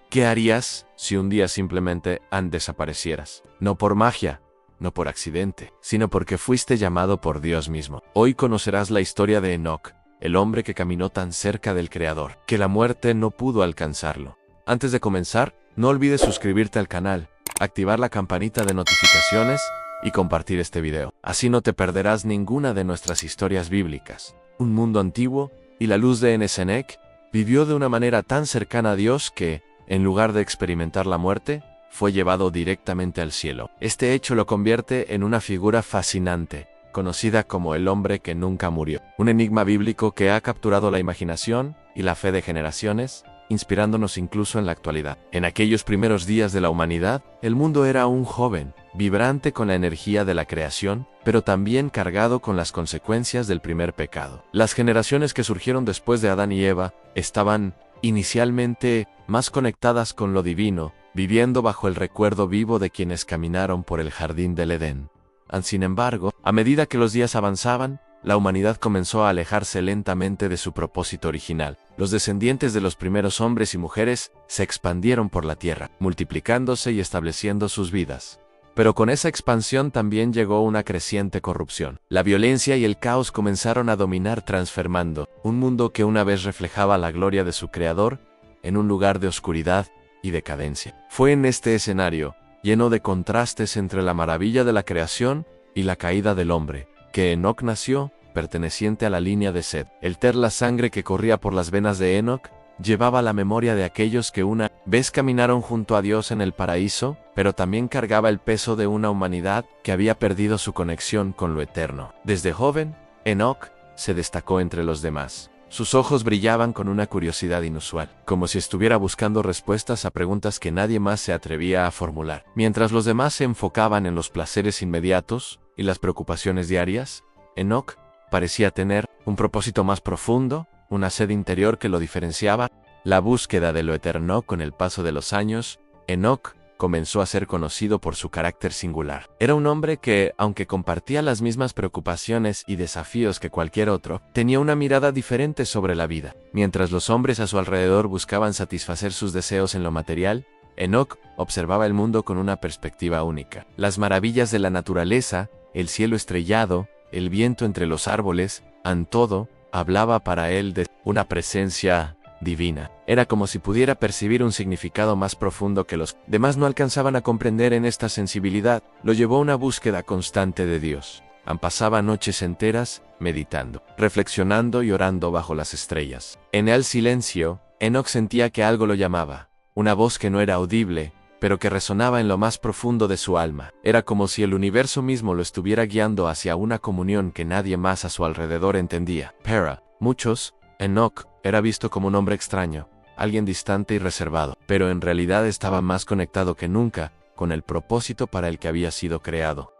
¿Qué harías si un día simplemente desaparecieras? No por magia, no por accidente, sino porque fuiste llamado por Dios mismo. Hoy conocerás la historia de Enoc, el hombre que caminó tan cerca del Creador, que la muerte no pudo alcanzarlo. Antes de comenzar, no olvides suscribirte al canal, activar la campanita de notificaciones y compartir este video. Así no te perderás ninguna de nuestras historias bíblicas. Un mundo antiguo y la luz de Enesenec vivió de una manera tan cercana a Dios que, en lugar de experimentar la muerte, fue llevado directamente al cielo. Este hecho lo convierte en una figura fascinante, conocida como el hombre que nunca murió. Un enigma bíblico que ha capturado la imaginación y la fe de generaciones, inspirándonos incluso en la actualidad. En aquellos primeros días de la humanidad, el mundo era aún joven, vibrante con la energía de la creación, pero también cargado con las consecuencias del primer pecado. Las generaciones que surgieron después de Adán y Eva estaban inicialmente más conectadas con lo divino, viviendo bajo el recuerdo vivo de quienes caminaron por el jardín del Edén. Sin embargo, a medida que los días avanzaban, la humanidad comenzó a alejarse lentamente de su propósito original. Los descendientes de los primeros hombres y mujeres se expandieron por la tierra, multiplicándose y estableciendo sus vidas. Pero con esa expansión también llegó una creciente corrupción. La violencia y el caos comenzaron a dominar, transformando un mundo que una vez reflejaba la gloria de su creador en un lugar de oscuridad y decadencia. Fue en este escenario, lleno de contrastes entre la maravilla de la creación y la caída del hombre, que Enoc nació, perteneciente a la línea de Set. La sangre que corría por las venas de Enoc llevaba la memoria de aquellos que una vez caminaron junto a Dios en el paraíso, pero también cargaba el peso de una humanidad que había perdido su conexión con lo eterno. Desde joven, Enoc se destacó entre los demás. Sus ojos brillaban con una curiosidad inusual, como si estuviera buscando respuestas a preguntas que nadie más se atrevía a formular. Mientras los demás se enfocaban en los placeres inmediatos y las preocupaciones diarias, Enoc parecía tener un propósito más profundo, una sed interior que lo diferenciaba. La búsqueda de lo eterno. Con el paso de los años, Enoc comenzó a ser conocido por su carácter singular. Era un hombre que, aunque compartía las mismas preocupaciones y desafíos que cualquier otro, tenía una mirada diferente sobre la vida. Mientras los hombres a su alrededor buscaban satisfacer sus deseos en lo material, Enoc observaba el mundo con una perspectiva única. Las maravillas de la naturaleza, el cielo estrellado, el viento entre los árboles, todo hablaba para él de una presencia divina. Era como si pudiera percibir un significado más profundo que los demás no alcanzaban a comprender. En esta sensibilidad lo llevó a una búsqueda constante de Dios. Pasaba noches enteras meditando, reflexionando y orando bajo las estrellas. En el silencio, Enoc sentía que algo lo llamaba, una voz que no era audible, pero que resonaba en lo más profundo de su alma. Era como si el universo mismo lo estuviera guiando hacia una comunión que nadie más a su alrededor entendía. Para muchos, Enoc era visto como un hombre extraño, alguien distante y reservado, pero en realidad estaba más conectado que nunca con el propósito para el que había sido creado.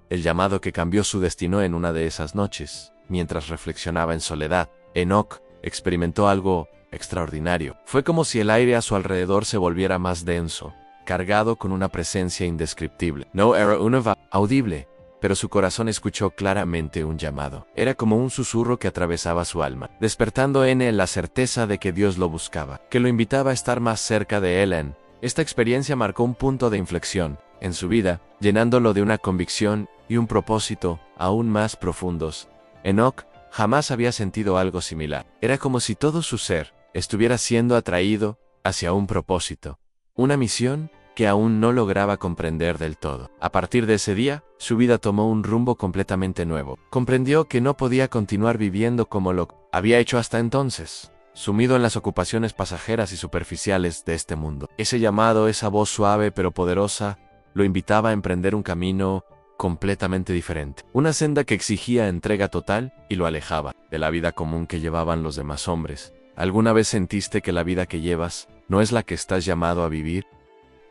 El llamado que cambió su destino. En una de esas noches, mientras reflexionaba en soledad, Enoc experimentó algo extraordinario. Fue como si el aire a su alrededor se volviera más denso, cargado con una presencia indescriptible. No era una voz audible, pero su corazón escuchó claramente un llamado. Era como un susurro que atravesaba su alma, despertando en él la certeza de que Dios lo buscaba, que lo invitaba a estar más cerca de él. Esta experiencia marcó un punto de inflexión en su vida, llenándolo de una convicción y un propósito aún más profundos. Enoc jamás había sentido algo similar. Era como si todo su ser estuviera siendo atraído hacia un propósito, una misión que aún no lograba comprender del todo. A partir de ese día, su vida tomó un rumbo completamente nuevo. Comprendió que no podía continuar viviendo como lo había hecho hasta entonces, sumido en las ocupaciones pasajeras y superficiales de este mundo. Ese llamado, esa voz suave pero poderosa, lo invitaba a emprender un camino completamente diferente. Una senda que exigía entrega total y lo alejaba de la vida común que llevaban los demás hombres. ¿Alguna vez sentiste que la vida que llevas no es la que estás llamado a vivir?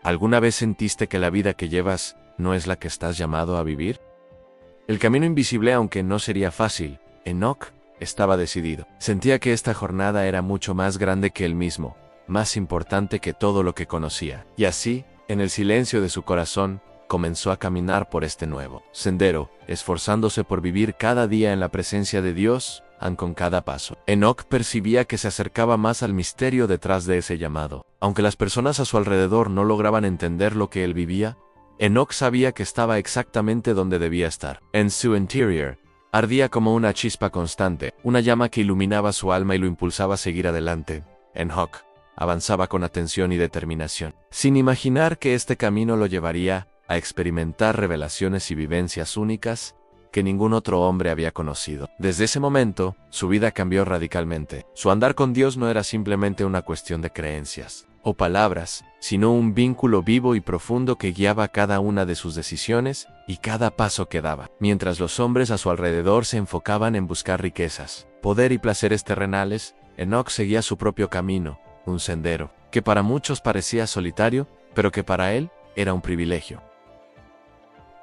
¿Alguna vez sentiste que la vida que llevas no es la que estás llamado a vivir? El camino invisible, aunque no sería fácil, Enoc estaba decidido. Sentía que esta jornada era mucho más grande que él mismo, más importante que todo lo que conocía. Y así, en el silencio de su corazón, comenzó a caminar por este nuevo sendero, esforzándose por vivir cada día en la presencia de Dios, con cada paso. Enoc percibía que se acercaba más al misterio detrás de ese llamado. Aunque las personas a su alrededor no lograban entender lo que él vivía, Enoc sabía que estaba exactamente donde debía estar. En su interior, ardía como una chispa constante, una llama que iluminaba su alma y lo impulsaba a seguir adelante. Enoc avanzaba con atención y determinación, sin imaginar que este camino lo llevaría a experimentar revelaciones y vivencias únicas que ningún otro hombre había conocido. Desde ese momento, su vida cambió radicalmente. Su andar con Dios no era simplemente una cuestión de creencias o palabras, sino un vínculo vivo y profundo que guiaba cada una de sus decisiones y cada paso que daba. Mientras los hombres a su alrededor se enfocaban en buscar riquezas, poder y placeres terrenales, Enoc seguía su propio camino, un sendero que para muchos parecía solitario, pero que para él era un privilegio.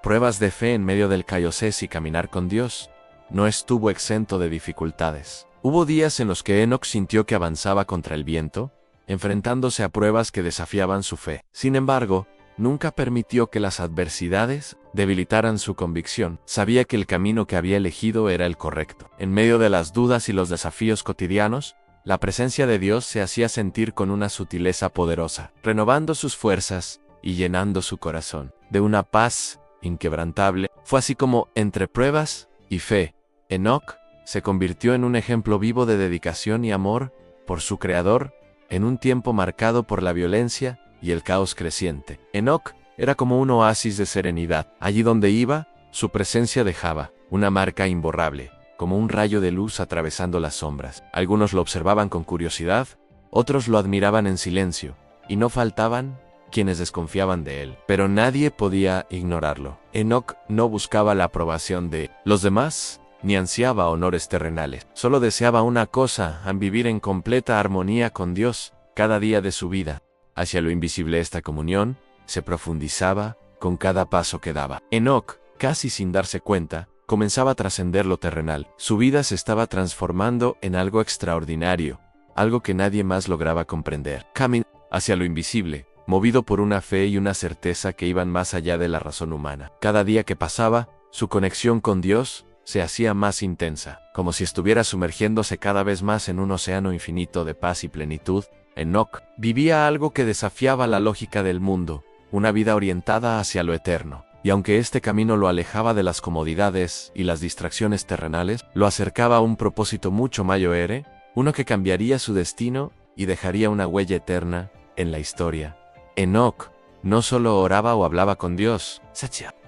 Pruebas de fe en medio del caos y caminar con Dios no estuvo exento de dificultades. Hubo días en los que Enoc sintió que avanzaba contra el viento, enfrentándose a pruebas que desafiaban su fe. Sin embargo, nunca permitió que las adversidades debilitaran su convicción. Sabía que el camino que había elegido era el correcto. En medio de las dudas y los desafíos cotidianos, la presencia de Dios se hacía sentir con una sutileza poderosa, renovando sus fuerzas y llenando su corazón de una paz inquebrantable. Fue así como, entre pruebas y fe, Enoc se convirtió en un ejemplo vivo de dedicación y amor por su Creador en un tiempo marcado por la violencia y el caos creciente. Enoc era como un oasis de serenidad. Allí donde iba, su presencia dejaba una marca imborrable, como un rayo de luz atravesando las sombras. Algunos lo observaban con curiosidad, otros lo admiraban en silencio, y no faltaban quienes desconfiaban de él, pero nadie podía ignorarlo. Enoc no buscaba la aprobación de los demás, ni ansiaba honores terrenales. Solo deseaba una cosa, vivir en completa armonía con Dios cada día de su vida. Hacia lo invisible esta comunión se profundizaba con cada paso que daba. Enoc, casi sin darse cuenta, comenzaba a trascender lo terrenal. Su vida se estaba transformando en algo extraordinario, algo que nadie más lograba comprender. Caminó hacia lo invisible, movido por una fe y una certeza que iban más allá de la razón humana. Cada día que pasaba, su conexión con Dios se hacía más intensa, como si estuviera sumergiéndose cada vez más en un océano infinito de paz y plenitud. Enoc vivía algo que desafiaba la lógica del mundo, una vida orientada hacia lo eterno. Y aunque este camino lo alejaba de las comodidades y las distracciones terrenales, lo acercaba a un propósito mucho mayor, uno que cambiaría su destino y dejaría una huella eterna en la historia. Enoc no solo oraba o hablaba con Dios,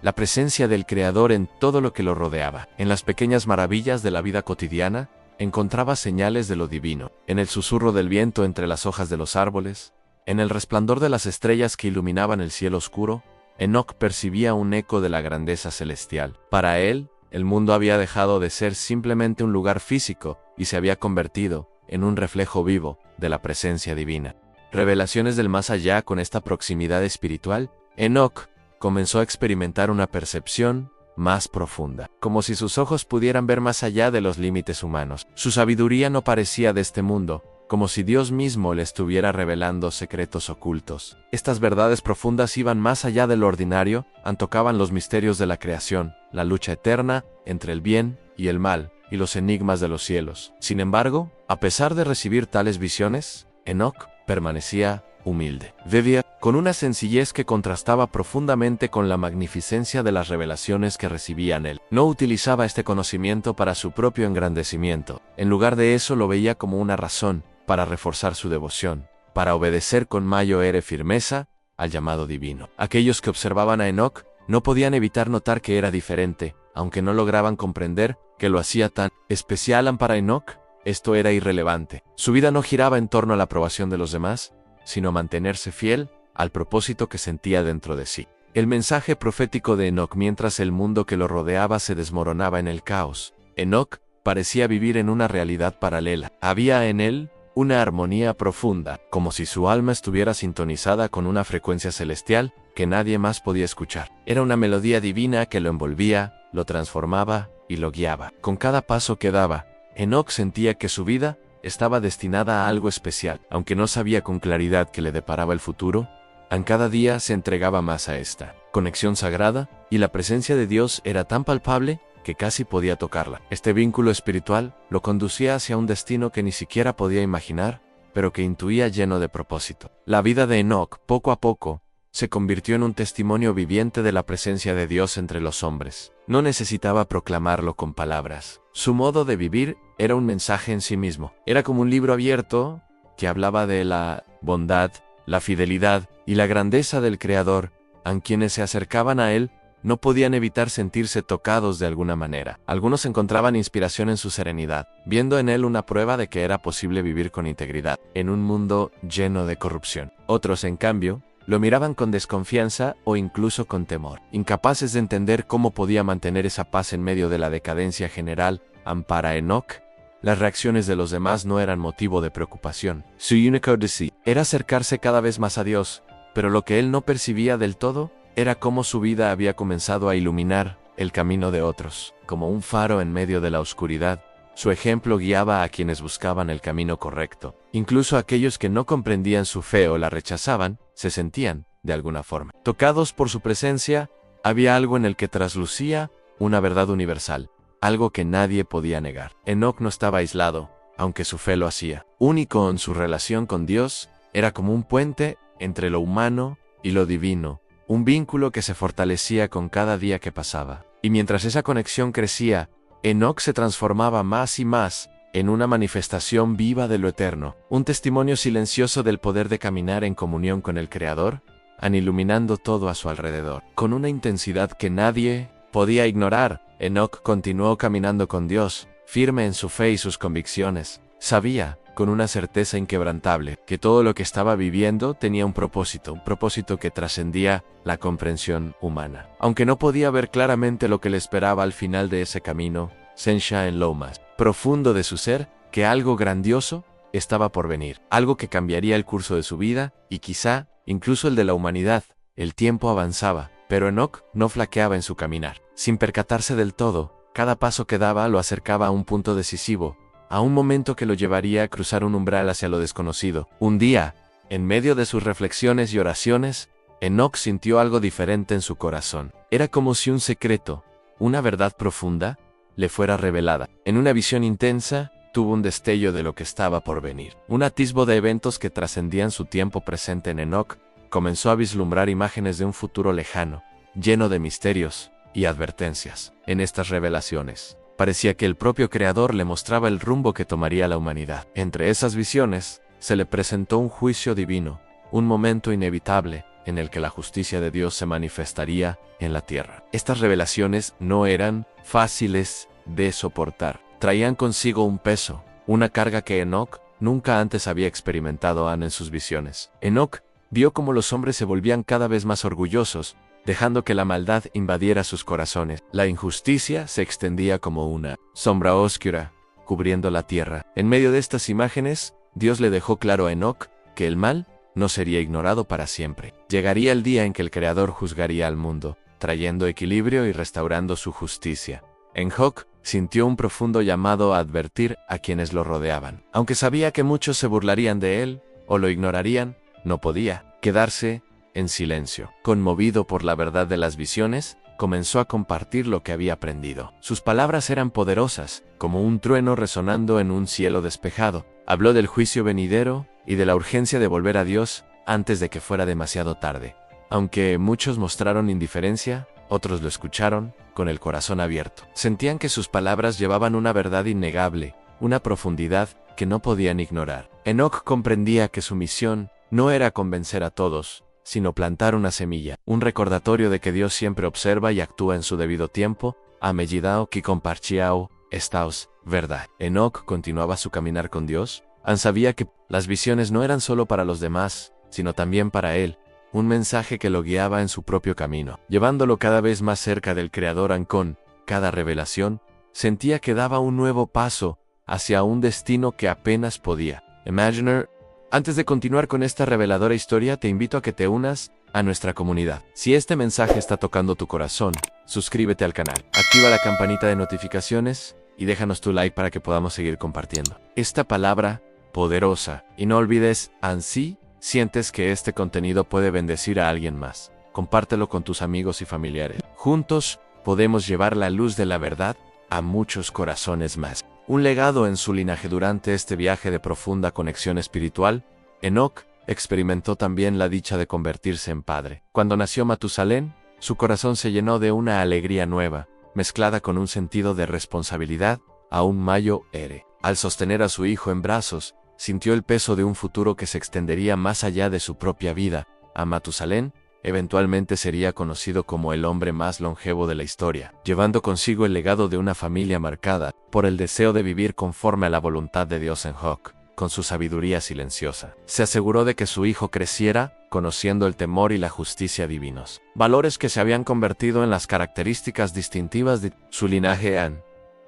la presencia del Creador en todo lo que lo rodeaba. En las pequeñas maravillas de la vida cotidiana, encontraba señales de lo divino. En el susurro del viento entre las hojas de los árboles, en el resplandor de las estrellas que iluminaban el cielo oscuro, Enoc percibía un eco de la grandeza celestial. Para él, el mundo había dejado de ser simplemente un lugar físico y se había convertido en un reflejo vivo de la presencia divina. Revelaciones del más allá. Con esta proximidad espiritual, Enoc comenzó a experimentar una percepción más profunda, como si sus ojos pudieran ver más allá de los límites humanos. Su sabiduría no parecía de este mundo, como si Dios mismo le estuviera revelando secretos ocultos. Estas verdades profundas iban más allá de lo ordinario, tocaban los misterios de la creación, la lucha eterna entre el bien y el mal, y los enigmas de los cielos. Sin embargo, a pesar de recibir tales visiones, Enoc permanecía humilde. Vivía con una sencillez que contrastaba profundamente con la magnificencia de las revelaciones que recibía en él. No utilizaba este conocimiento para su propio engrandecimiento. En lugar de eso, lo veía como una razón para reforzar su devoción, para obedecer con mayor firmeza al llamado divino. Aquellos que observaban a Enoc no podían evitar notar que era diferente, aunque no lograban comprender que lo hacía tan especial. Para Enoc, esto era irrelevante. Su vida no giraba en torno a la aprobación de los demás, sino mantenerse fiel al propósito que sentía dentro de sí. El mensaje profético de Enoc mientras el mundo que lo rodeaba se desmoronaba en el caos. Enoc parecía vivir en una realidad paralela. Había en él una armonía profunda, como si su alma estuviera sintonizada con una frecuencia celestial que nadie más podía escuchar. Era una melodía divina que lo envolvía, lo transformaba y lo guiaba. Con cada paso que daba, Enoc sentía que su vida estaba destinada a algo especial. Aunque no sabía con claridad qué le deparaba el futuro, en cada día se entregaba más a esta conexión sagrada, y la presencia de Dios era tan palpable que casi podía tocarla. Este vínculo espiritual lo conducía hacia un destino que ni siquiera podía imaginar, pero que intuía lleno de propósito. La vida de Enoc, poco a poco, se convirtió en un testimonio viviente de la presencia de Dios entre los hombres. No necesitaba proclamarlo con palabras. Su modo de vivir era un mensaje en sí mismo. Era como un libro abierto que hablaba de la bondad, la fidelidad y la grandeza del Creador, a quienes se acercaban a él no podían evitar sentirse tocados de alguna manera. Algunos encontraban inspiración en su serenidad, viendo en él una prueba de que era posible vivir con integridad, en un mundo lleno de corrupción. Otros, en cambio, lo miraban con desconfianza o incluso con temor, incapaces de entender cómo podía mantener esa paz en medio de la decadencia general. Para Enoc, las reacciones de los demás no eran motivo de preocupación. Su único deseo era acercarse cada vez más a Dios, pero lo que él no percibía del todo era cómo su vida había comenzado a iluminar el camino de otros. Como un faro en medio de la oscuridad, su ejemplo guiaba a quienes buscaban el camino correcto. Incluso aquellos que no comprendían su fe o la rechazaban, se sentían, de alguna forma, tocados por su presencia. Había algo en el que traslucía una verdad universal, algo que nadie podía negar. Enoc no estaba aislado, aunque su fe lo hacía. Único en su relación con Dios, era como un puente entre lo humano y lo divino, un vínculo que se fortalecía con cada día que pasaba. Y mientras esa conexión crecía, Enoc se transformaba más y más en una manifestación viva de lo eterno, un testimonio silencioso del poder de caminar en comunión con el Creador, iluminando todo a su alrededor. Con una intensidad que nadie podía ignorar, Enoc continuó caminando con Dios, firme en su fe y sus convicciones. Sabía, con una certeza inquebrantable, que todo lo que estaba viviendo tenía un propósito que trascendía la comprensión humana. Aunque no podía ver claramente lo que le esperaba al final de ese camino, sentía en lo más profundo de su ser que algo grandioso estaba por venir, algo que cambiaría el curso de su vida y quizá incluso el de la humanidad. El tiempo avanzaba, pero Enoc no flaqueaba en su caminar. Sin percatarse del todo, cada paso que daba lo acercaba a un punto decisivo, a un momento que lo llevaría a cruzar un umbral hacia lo desconocido. Un día, en medio de sus reflexiones y oraciones, Enoc sintió algo diferente en su corazón. Era como si un secreto, una verdad profunda, le fuera revelada. En una visión intensa, tuvo un destello de lo que estaba por venir. Un atisbo de eventos que trascendían su tiempo presente en Enoc. Comenzó a vislumbrar imágenes de un futuro lejano, lleno de misterios y advertencias. En estas revelaciones, parecía que el propio Creador le mostraba el rumbo que tomaría la humanidad. Entre esas visiones, se le presentó un juicio divino, un momento inevitable en el que la justicia de Dios se manifestaría en la tierra. Estas revelaciones no eran fáciles de soportar. Traían consigo un peso, una carga que Enoc nunca antes había experimentado en sus visiones. Enoc vio cómo los hombres se volvían cada vez más orgullosos, dejando que la maldad invadiera sus corazones. La injusticia se extendía como una sombra oscura, cubriendo la tierra. En medio de estas imágenes, Dios le dejó claro a Enoc que el mal no sería ignorado para siempre. Llegaría el día en que el Creador juzgaría al mundo, trayendo equilibrio y restaurando su justicia. Enoc sintió un profundo llamado a advertir a quienes lo rodeaban. Aunque sabía que muchos se burlarían de él o lo ignorarían, no podía quedarse en silencio. Conmovido por la verdad de las visiones, comenzó a compartir lo que había aprendido. Sus palabras eran poderosas, como un trueno resonando en un cielo despejado. Habló del juicio venidero y de la urgencia de volver a Dios antes de que fuera demasiado tarde. Aunque muchos mostraron indiferencia, otros lo escucharon con el corazón abierto. Sentían que sus palabras llevaban una verdad innegable, una profundidad que no podían ignorar. Enoc comprendía que su misión no era convencer a todos, sino plantar una semilla, un recordatorio de que Dios siempre observa y actúa en su debido tiempo. A medida que compartió estas verdad. Enoc continuaba su caminar con Dios. Sabía que las visiones no eran solo para los demás, sino también para él, un mensaje que lo guiaba en su propio camino, llevándolo cada vez más cerca del Creador. Con cada revelación, sentía que daba un nuevo paso hacia un destino que apenas podía imaginar. Antes de continuar con esta reveladora historia, te invito a que te unas a nuestra comunidad. Si este mensaje está tocando tu corazón, suscríbete al canal, activa la campanita de notificaciones y déjanos tu like para que podamos seguir compartiendo esta palabra poderosa. Y no olvides, si sientes que este contenido puede bendecir a alguien más, compártelo con tus amigos y familiares. Juntos podemos llevar la luz de la verdad a muchos corazones más. Un legado en su linaje. Durante este viaje de profunda conexión espiritual, Enoc experimentó también la dicha de convertirse en padre. Cuando nació Matusalén, su corazón se llenó de una alegría nueva, mezclada con un sentido de responsabilidad aún mayor. Al sostener a su hijo en brazos, sintió el peso de un futuro que se extendería más allá de su propia vida. A Matusalén eventualmente sería conocido como el hombre más longevo de la historia, llevando consigo el legado de una familia marcada por el deseo de vivir conforme a la voluntad de Dios. Enoc, con su sabiduría silenciosa, se aseguró de que su hijo creciera conociendo el temor y la justicia divinos, valores que se habían convertido en las características distintivas de su linaje.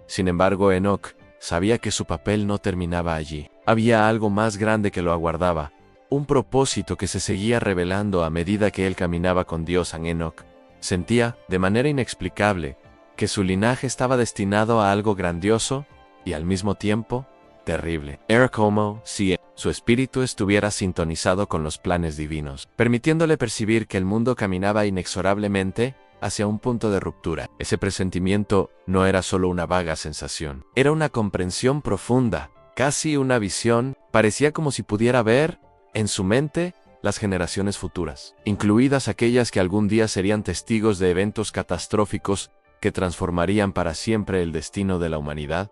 Sin embargo, Enoc sabía que su papel no terminaba allí. Había algo más grande que lo aguardaba, un propósito que se seguía revelando a medida que él caminaba con Dios. Enoc sentía, de manera inexplicable, que su linaje estaba destinado a algo grandioso y al mismo tiempo terrible. Era como si su espíritu estuviera sintonizado con los planes divinos, permitiéndole percibir que el mundo caminaba inexorablemente hacia un punto de ruptura. Ese presentimiento no era solo una vaga sensación, era una comprensión profunda, casi una visión. Parecía como si pudiera ver en su mente las generaciones futuras, incluidas aquellas que algún día serían testigos de eventos catastróficos que transformarían para siempre el destino de la humanidad.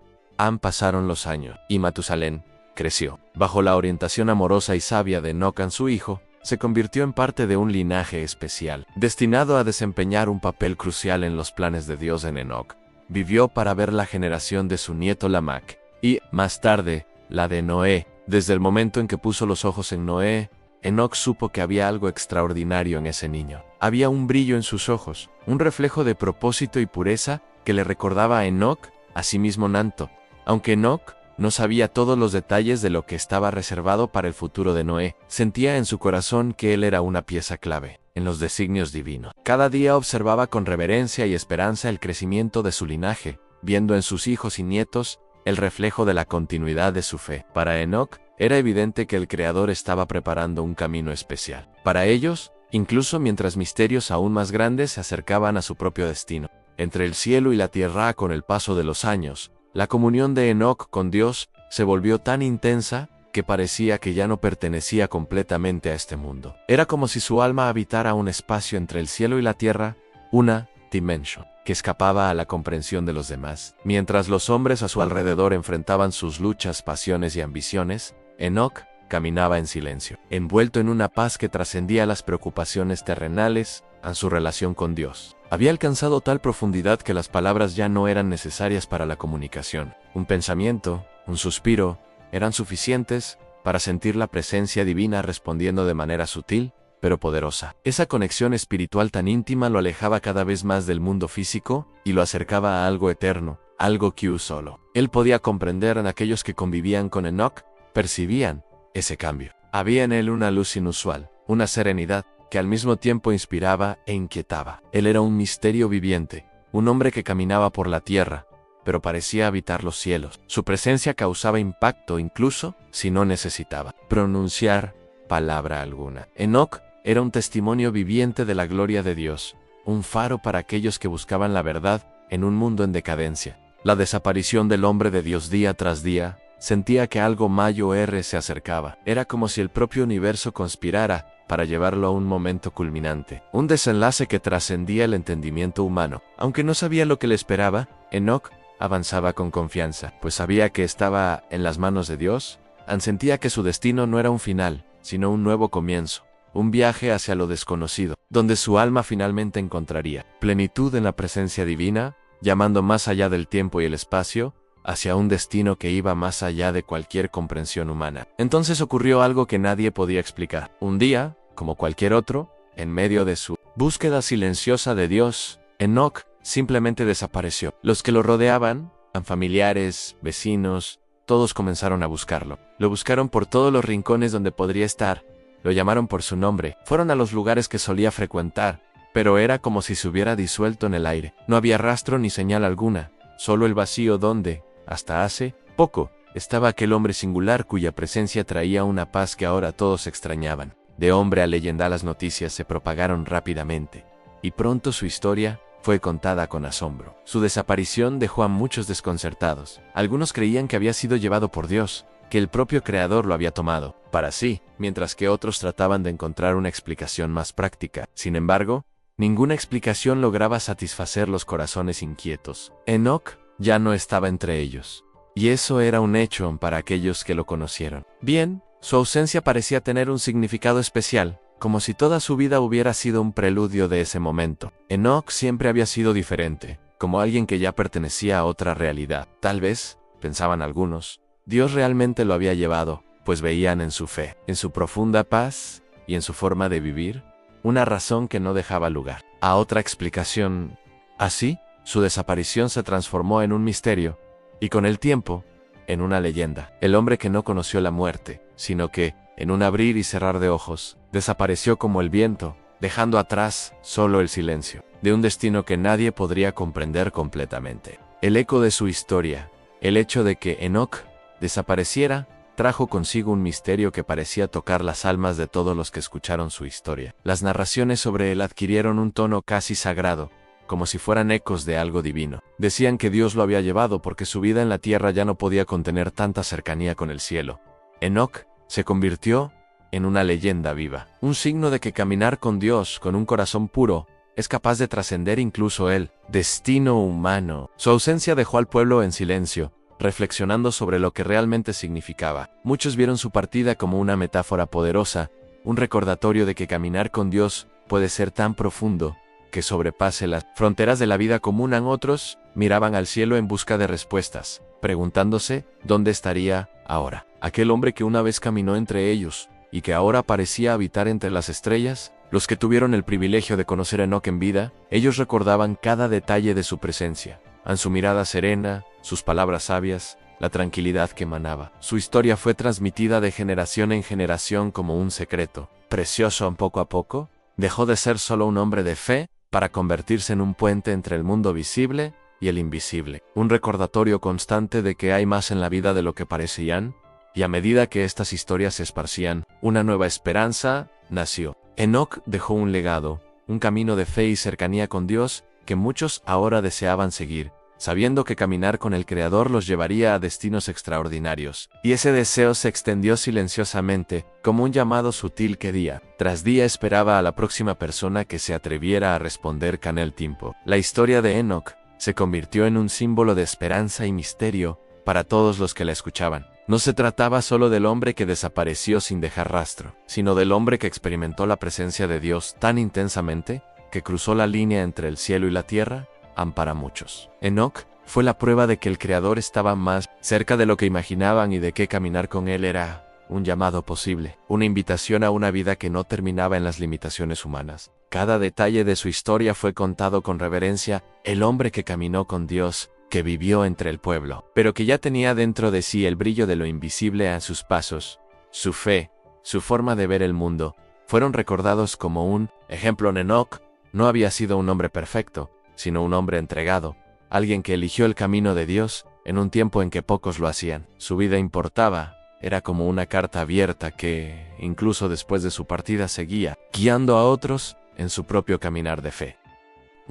Pasaron los años, y Matusalén creció. Bajo la orientación amorosa y sabia de Enoc, su hijo, se convirtió en parte de un linaje especial, destinado a desempeñar un papel crucial en los planes de Dios. Enoc vivió para ver la generación de su nieto Lamec, y, más tarde, la de Noé. Desde el momento en que puso los ojos en Noé, Enoc supo que había algo extraordinario en ese niño. Había un brillo en sus ojos, un reflejo de propósito y pureza que le recordaba a Enoc a sí mismo Nanto. Aunque Enoc no sabía todos los detalles de lo que estaba reservado para el futuro de Noé, sentía en su corazón que él era una pieza clave en los designios divinos. Cada día observaba con reverencia y esperanza el crecimiento de su linaje, viendo en sus hijos y nietos el reflejo de la continuidad de su fe. Para Enoc, era evidente que el Creador estaba preparando un camino especial para ellos, incluso mientras misterios aún más grandes se acercaban a su propio destino. Entre el cielo y la tierra, con el paso de los años, la comunión de Enoc con Dios se volvió tan intensa que parecía que ya no pertenecía completamente a este mundo. Era como si su alma habitara un espacio entre el cielo y la tierra, una dimensión que escapaba a la comprensión de los demás. Mientras los hombres a su alrededor enfrentaban sus luchas, pasiones y ambiciones, Enoc caminaba en silencio, envuelto en una paz que trascendía las preocupaciones terrenales a su relación con Dios. Había alcanzado tal profundidad que las palabras ya no eran necesarias para la comunicación. Un pensamiento, un suspiro, eran suficientes para sentir la presencia divina respondiendo de manera sutil, pero poderosa. Esa conexión espiritual tan íntima lo alejaba cada vez más del mundo físico y lo acercaba a algo eterno, algo que solo él podía comprender. En aquellos que convivían con Enoc percibían ese cambio. Había en él una luz inusual, una serenidad que al mismo tiempo inspiraba e inquietaba. Él era un misterio viviente, un hombre que caminaba por la tierra, pero parecía habitar los cielos. Su presencia causaba impacto incluso si no necesitaba pronunciar palabra alguna. Enoc era un testimonio viviente de la gloria de Dios, un faro para aquellos que buscaban la verdad en un mundo en decadencia. La desaparición del hombre de Dios día tras día sentía que algo mayor se acercaba. Era como si el propio universo conspirara para llevarlo a un momento culminante, un desenlace que trascendía el entendimiento humano. Aunque no sabía lo que le esperaba, Enoc avanzaba con confianza, pues sabía que estaba en las manos de Dios. Sentía que su destino no era un final, sino un nuevo comienzo, un viaje hacia lo desconocido, donde su alma finalmente encontraría plenitud en la presencia divina, llamando más allá del tiempo y el espacio, hacia un destino que iba más allá de cualquier comprensión humana. Entonces ocurrió algo que nadie podía explicar. Un día, como cualquier otro, en medio de su búsqueda silenciosa de Dios, Enoc simplemente desapareció. Los que lo rodeaban, familiares, vecinos, todos comenzaron a buscarlo. Lo buscaron por todos los rincones donde podría estar, lo llamaron por su nombre, fueron a los lugares que solía frecuentar, pero era como si se hubiera disuelto en el aire. No había rastro ni señal alguna, solo el vacío donde, hasta hace poco, estaba aquel hombre singular cuya presencia traía una paz que ahora todos extrañaban. De hombre a leyenda las noticias se propagaron rápidamente, y pronto su historia fue contada con asombro. Su desaparición dejó a muchos desconcertados. Algunos creían que había sido llevado por Dios, que el propio Creador lo había tomado para sí, mientras que otros trataban de encontrar una explicación más práctica. Sin embargo, ninguna explicación lograba satisfacer los corazones inquietos. Enoc ya no estaba entre ellos, y eso era un hecho para aquellos que lo conocieron. Bien, su ausencia parecía tener un significado especial, como si toda su vida hubiera sido un preludio de ese momento. Enoc siempre había sido diferente, como alguien que ya pertenecía a otra realidad. Tal vez, pensaban algunos, Dios realmente lo había llevado, pues veían en su fe, en su profunda paz y en su forma de vivir, una razón que no dejaba lugar a otra explicación. Así, su desaparición se transformó en un misterio, y con el tiempo, en una leyenda. El hombre que no conoció la muerte, sino que, en un abrir y cerrar de ojos, desapareció como el viento, dejando atrás solo el silencio, de un destino que nadie podría comprender completamente. El eco de su historia, el hecho de que Enoc desapareciera, trajo consigo un misterio que parecía tocar las almas de todos los que escucharon su historia. Las narraciones sobre él adquirieron un tono casi sagrado, como si fueran ecos de algo divino. Decían que Dios lo había llevado porque su vida en la tierra ya no podía contener tanta cercanía con el cielo. Enoc se convirtió en una leyenda viva, un signo de que caminar con Dios con un corazón puro es capaz de trascender incluso el destino humano. Su ausencia dejó al pueblo en silencio, reflexionando sobre lo que realmente significaba. Muchos vieron su partida como una metáfora poderosa, un recordatorio de que caminar con Dios puede ser tan profundo que sobrepase las fronteras de la vida común. Otros miraban al cielo en busca de respuestas, preguntándose dónde estaría ahora aquel hombre que una vez caminó entre ellos y que ahora parecía habitar entre las estrellas. Los que tuvieron el privilegio de conocer a Enoc en vida, ellos recordaban cada detalle de su presencia, en su mirada serena, sus palabras sabias, la tranquilidad que emanaba. Su historia fue transmitida de generación en generación como un secreto precioso. Poco a poco, dejó de ser solo un hombre de fe para convertirse en un puente entre el mundo visible y el invisible, un recordatorio constante de que hay más en la vida de lo que parecían, y a medida que estas historias se esparcían, una nueva esperanza nació. Enoc dejó un legado, un camino de fe y cercanía con Dios que muchos ahora deseaban seguir, sabiendo que caminar con el Creador los llevaría a destinos extraordinarios. Y ese deseo se extendió silenciosamente, como un llamado sutil que día tras día esperaba a la próxima persona que se atreviera a responder con el tiempo. La historia de Enoc se convirtió en un símbolo de esperanza y misterio para todos los que la escuchaban. No se trataba solo del hombre que desapareció sin dejar rastro, sino del hombre que experimentó la presencia de Dios tan intensamente que cruzó la línea entre el cielo y la tierra. Para muchos, Enoc fue la prueba de que el Creador estaba más cerca de lo que imaginaban y de que caminar con él era un llamado posible, una invitación a una vida que no terminaba en las limitaciones humanas. Cada detalle de su historia fue contado con reverencia. El hombre que caminó con Dios, que vivió entre el pueblo, pero que ya tenía dentro de sí el brillo de lo invisible a sus pasos, su fe, su forma de ver el mundo, fueron recordados como un ejemplo. Enoc no había sido un hombre perfecto, sino un hombre entregado, alguien que eligió el camino de Dios en un tiempo en que pocos lo hacían. Su vida importaba, era como una carta abierta que, incluso después de su partida, seguía guiando a otros en su propio caminar de fe.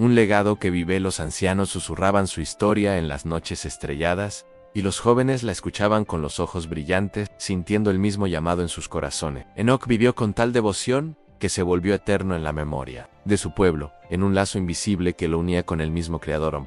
Un legado que vive. Los ancianos susurraban su historia en las noches estrelladas, y los jóvenes la escuchaban con los ojos brillantes, sintiendo el mismo llamado en sus corazones. Enoc vivió con tal devoción que se volvió eterno en la memoria de su pueblo, en un lazo invisible que lo unía con el mismo Creador.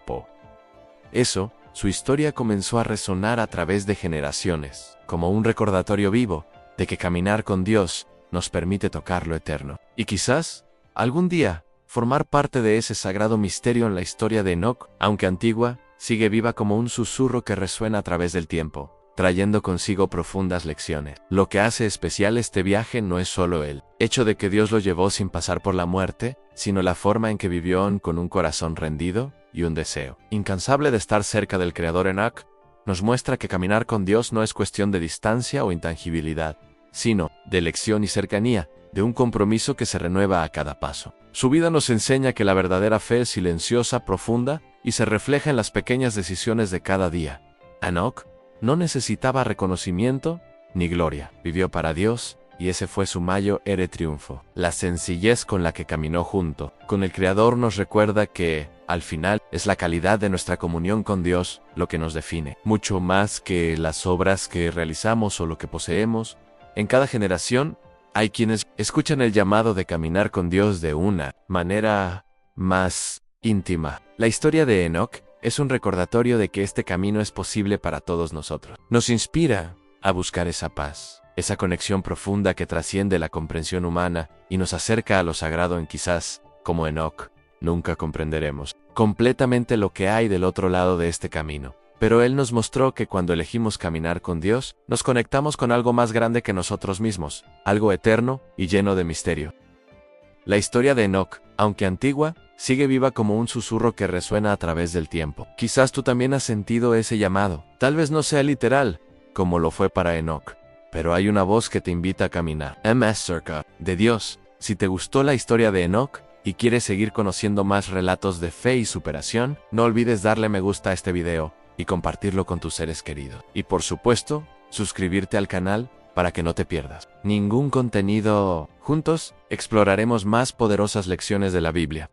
Su historia comenzó a resonar a través de generaciones, como un recordatorio vivo de que caminar con Dios nos permite tocar lo eterno. Y quizás, algún día, formar parte de ese sagrado misterio. En la historia de Enoc, aunque antigua, sigue viva como un susurro que resuena a través del tiempo, trayendo consigo profundas lecciones. Lo que hace especial este viaje no es solo el hecho de que Dios lo llevó sin pasar por la muerte, sino la forma en que vivió con un corazón rendido y un deseo incansable de estar cerca del Creador. Enoc nos muestra que caminar con Dios no es cuestión de distancia o intangibilidad, sino de elección y cercanía, de un compromiso que se renueva a cada paso. Su vida nos enseña que la verdadera fe es silenciosa, profunda, y se refleja en las pequeñas decisiones de cada día. Enoc no necesitaba reconocimiento ni gloria. Vivió para Dios, y ese fue su mayor triunfo. La sencillez con la que caminó junto con el Creador nos recuerda que Al final, es la calidad de nuestra comunión con Dios lo que nos define, mucho más que las obras que realizamos o lo que poseemos. En cada generación, hay quienes escuchan el llamado de caminar con Dios de una manera más íntima. La historia de Enoc es un recordatorio de que este camino es posible para todos nosotros. Nos inspira a buscar esa paz, esa conexión profunda que trasciende la comprensión humana y nos acerca a lo sagrado en quizás, como Enoc, nunca comprenderemos completamente lo que hay del otro lado de este camino. Pero Él nos mostró que cuando elegimos caminar con Dios, nos conectamos con algo más grande que nosotros mismos, algo eterno y lleno de misterio. La historia de Enoc, aunque antigua, sigue viva como un susurro que resuena a través del tiempo. Quizás tú también has sentido ese llamado. Tal vez no sea literal, como lo fue para Enoc, pero hay una voz que te invita a caminar. M.S. Circa, de Dios. Si te gustó la historia de Enoc y quieres seguir conociendo más relatos de fe y superación, no olvides darle me gusta a este video y compartirlo con tus seres queridos. Y por supuesto, suscribirte al canal para que no te pierdas ningún contenido. Juntos, exploraremos más poderosas lecciones de la Biblia.